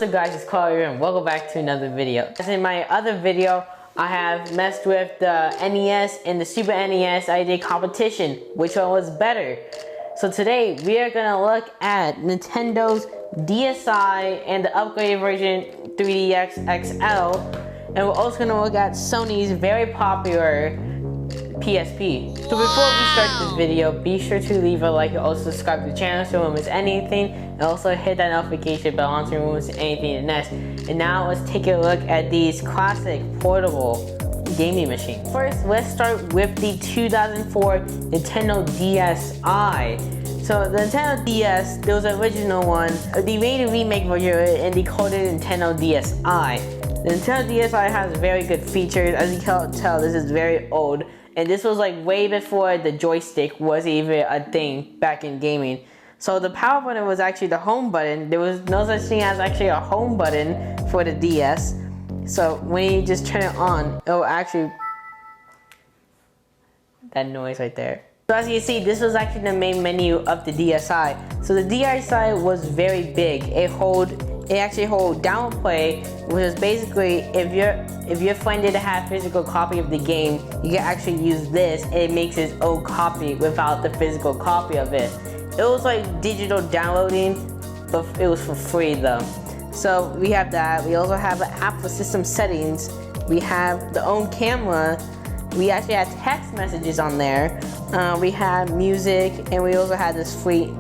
up guys, it's Carl here and welcome back to another video. As in my other video, I have messed with the NES and the Super NES. I did competition, which one was better. So today we are gonna look at Nintendo's DSi and the upgraded version 3DS XL. And we're also gonna look at Sony's very popular PSP. So before we start this video, be sure to leave a like and also subscribe to the channel so you won't miss anything, and also hit that notification bell on so you won't miss anything in the next. And now let's take a look at these classic portable gaming machines. First, let's start with the 2004 Nintendo DSi. So the Nintendo DS, there was an original one. They made a remake version of it and they called it Nintendo DSi. The Nintendo DSi has very good features. As you can tell, this is very old. And this was like way before the joystick was even a thing back in gaming. So the power button was actually the home button. There was no such thing as actually a home button for the DS. So when you just turn it on, it will actually, that noise right there. So as you can see, this was actually the main menu of the DSi. So the DSi was very big. It actually hold downplay, which is basically if your friend didn't have a physical copy of the game, you can actually use this and it makes its own copy without the physical copy of it. It was like digital downloading, but it was for free though. So we have that. We also have the Apple system settings. We have the own camera. We actually had text messages on there. We had music, and we also had this free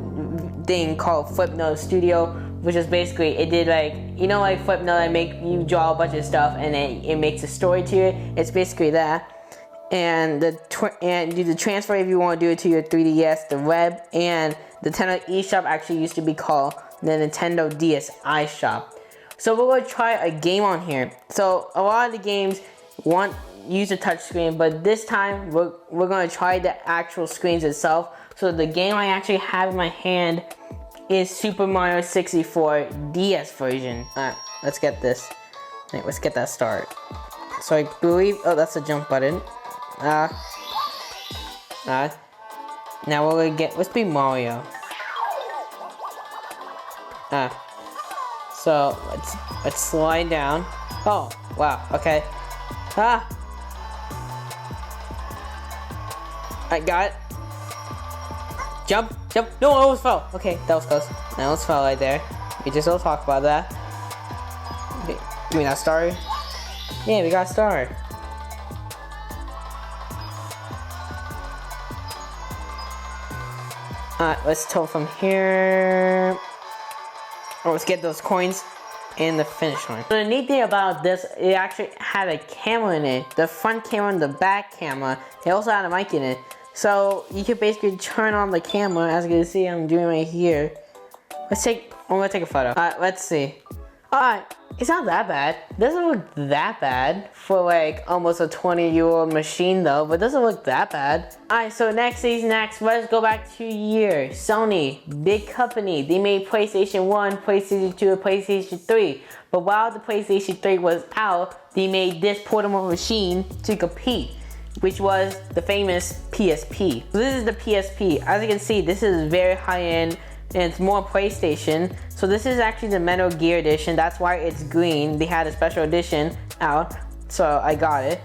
thing called Flipnote Studio, which is basically, it did like, you know, like Flipnote, I make you draw a bunch of stuff and then it makes a story to it. It's basically that. And do the transfer if you want to do it to your 3DS, the web, and the Nintendo eShop actually used to be called the Nintendo DSi Shop. So we're going to try a game on here. So a lot of the games use a touch screen, but this time we're going to try the actual screens itself. So the game I actually have in my hand is Super Mario 64 DS version. Alright, let's get this. Alright, let's get that start. So I believe, oh, that's a jump button. Now we're gonna let's be Mario. So let's slide down. Oh, wow, okay. I got it. Jump. No, I almost fell. Okay, that was close. I almost fell right there. We just will talk about that. Okay, give me that star. Yeah, we got a star. Alright, let's tilt from here. Oh, let's get those coins and the finish line. So the neat thing about this, it actually had a camera in it. The front camera and the back camera. It also had a mic in it. So you can basically turn on the camera, as you can see I'm doing right here. I'm gonna take a photo. Alright, let's see. Alright, it's not that bad. Doesn't look that bad for like almost a 20-year-old machine though, but doesn't look that bad. Alright, so next, let's go back 2 years. Sony, big company. They made PlayStation 1, PlayStation 2, and PlayStation 3. But while the PlayStation 3 was out, they made this portable machine to compete, which was the famous PSP. So this is the PSP. As you can see, this is very high-end and it's more PlayStation. So this is actually the Metal Gear edition. That's why it's green. They had a special edition out, so I got it.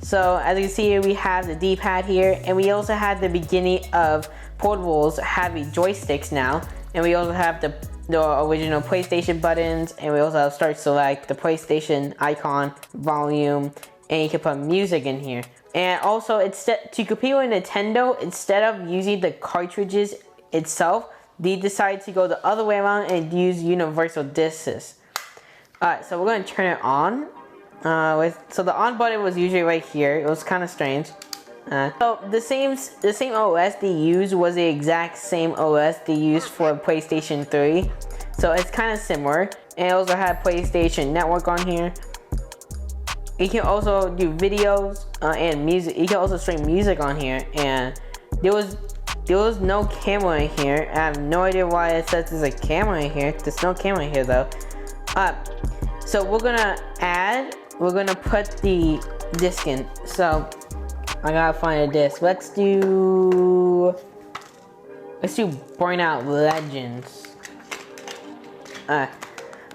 So as you can see here, we have the D-pad here, and we also have the beginning of portables having joysticks now. And we also have the original PlayStation buttons, and we also have start select, the PlayStation icon, volume, and you can put music in here. And also, to compete with Nintendo, instead of using the cartridges itself, they decided to go the other way around and use universal discs. Alright, so we're going to turn it on. So the on button was usually right here. It was kind of strange. So the same OS they used was the exact same OS they used for PlayStation 3. So it's kind of similar. And it also had PlayStation Network on here. You can also do videos and music. You can also stream music on here. And there was no camera in here. I have no idea why it says there's a camera in here. There's no camera in here though. So we're gonna put the disc in. So I gotta find a disc. Let's do Burnout Legends.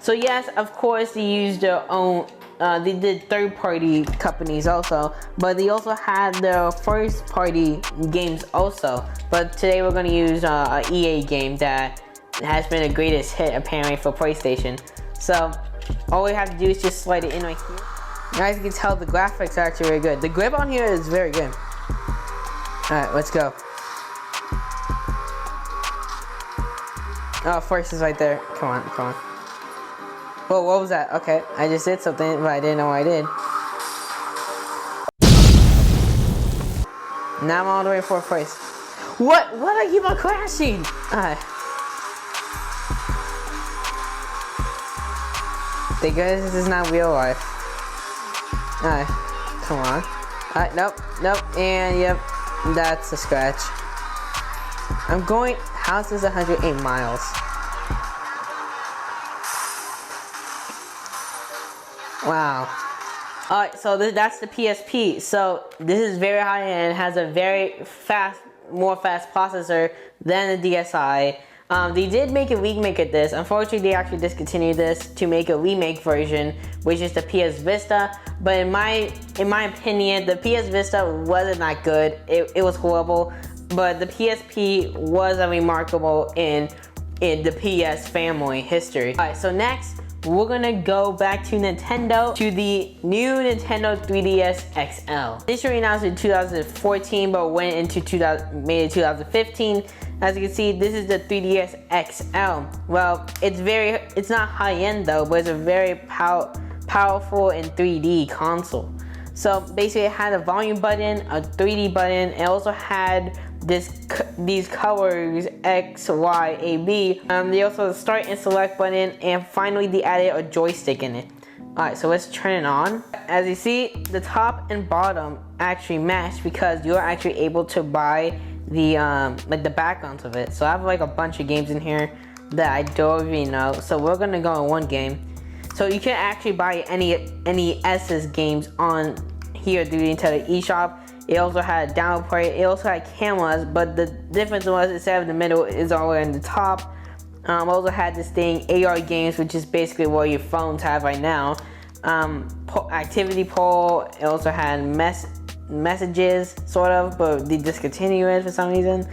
So yes, of course, they used their own. They did third-party companies also, but they also had their first-party games also. But today we're gonna use a EA game that has been the greatest hit apparently for PlayStation. So all we have to do is just slide it in right here. As you can tell, the graphics are actually very good. The grip on here is very good. Alright, let's go. Oh, first is right there. Come on, come on. Whoa, what was that? Okay, I just did something, but I didn't know what I did. Now I'm all the way for first. What? What? I keep on crashing. Alright. Thank goodness this is not real life. Alright, come on. Alright, nope, nope, and yep, that's a scratch. I'm going, house is 108 miles. Wow. Alright, so that's the PSP. So this is very high end, has a very fast, more fast processor than the DSi. They did make a remake of this. Unfortunately, they actually discontinued this to make a remake version, which is the PS Vita. But in my opinion, the PS Vita wasn't that good. It was horrible. But the PSP was a remarkable in the PS family history. Alright, so next we're gonna go back to Nintendo, to the new Nintendo 3DS XL. This was announced in 2014, but went into 2015. As you can see, this is the 3DS XL. Well, it's not high end though, but it's a very powerful and 3D console. So basically, it had a volume button, a 3D button. It also had these colors X, Y, A, B. They also have a start and select button, and finally they added a joystick in it. Alright, so let's turn it on. As you see, the top and bottom actually match because you're actually able to buy the like the backgrounds of it. So I have like a bunch of games in here that I don't even know. So we're gonna go in one game. So you can actually buy any NES's games on here through the Nintendo eShop. It also had a download port. It also had cameras, but the difference was instead of the middle, is all the way on the top. Also had this thing, AR games, which is basically what your phones have right now. Activity poll. It also had messages, sort of, but they discontinued it for some reason.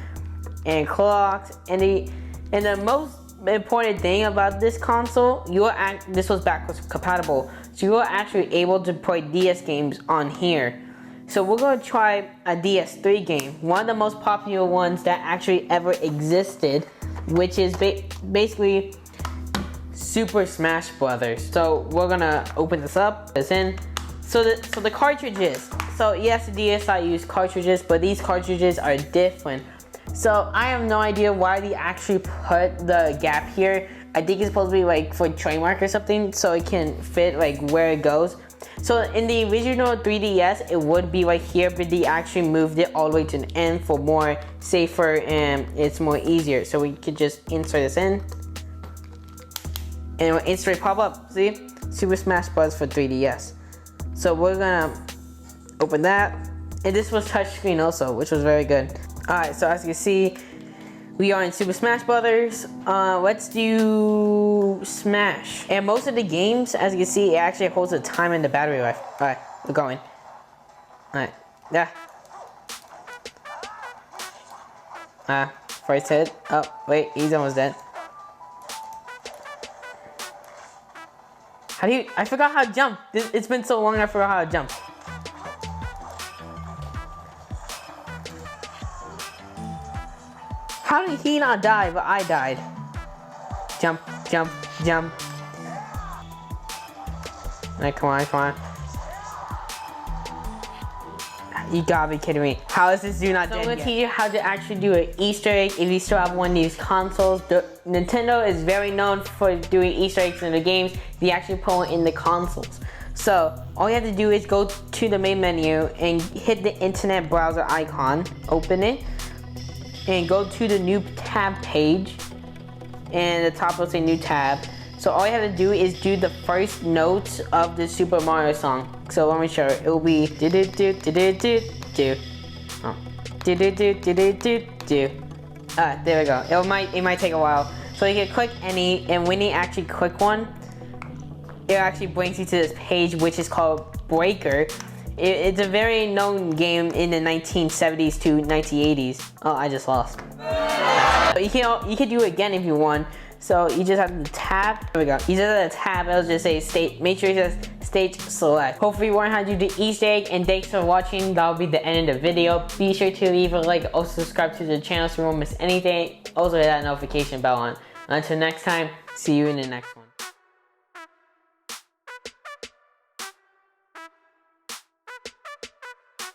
And clocks. And the most important thing about this console, this was backwards compatible, so you are actually able to play DS games on here. So we're going to try a DS3 game, one of the most popular ones that actually ever existed, which is basically Super Smash Brothers. So we're gonna open this up, this in. So the cartridges. So yes, the DSi used cartridges, but these cartridges are different. So I have no idea why they actually put the gap here. I think it's supposed to be like for trademark or something, so it can fit like where it goes. So in the original 3DS, it would be right here, but they actually moved it all the way to the end for more safer and it's more easier. So we could just insert this in, and it will instantly pop up. See, Super Smash Bros. For 3DS. So we're gonna open that, and this was touchscreen also, which was very good. All right, so as you can see, we are in Super Smash Brothers. Let's do Smash. And most of the games, as you can see, it actually holds the time and the battery life. All right, we're going. All right, yeah. First hit. Oh, wait, he's almost dead. How do you? I forgot how to jump. It's been so long, I forgot how to jump. How did he not die, but I died? Jump, jump, jump. Alright, come on, come on. You gotta be kidding me. How is this dude not dead yet? So I'm gonna teach you how to actually do an Easter egg if you still have one of these consoles. Nintendo is very known for doing Easter eggs in the games. They actually put it in the consoles. So all you have to do is go to the main menu and hit the internet browser icon, open it, and go to the new tab page, and the top will say new tab. So all you have to do is do the first notes of the Super Mario song. So let me show you. It will be do do do do do do do. Oh. Do do do do do do do. There we go. It might take a while. So you can click any, and when you actually click one, it actually brings you to this page which is called Breaker. It's a very known game in the 1970s to 1980s. Oh, I just lost. But you can do it again if you want. So you just have to tap. There we go. You just have to tap. It'll just say state. Make sure it says stage select. Hopefully you learned how to do the Easter egg. And thanks for watching. That'll be the end of the video. Be sure to leave a like. Also subscribe to the channel so you won't miss anything. Also hit that notification bell on. Until next time, see you in the next one.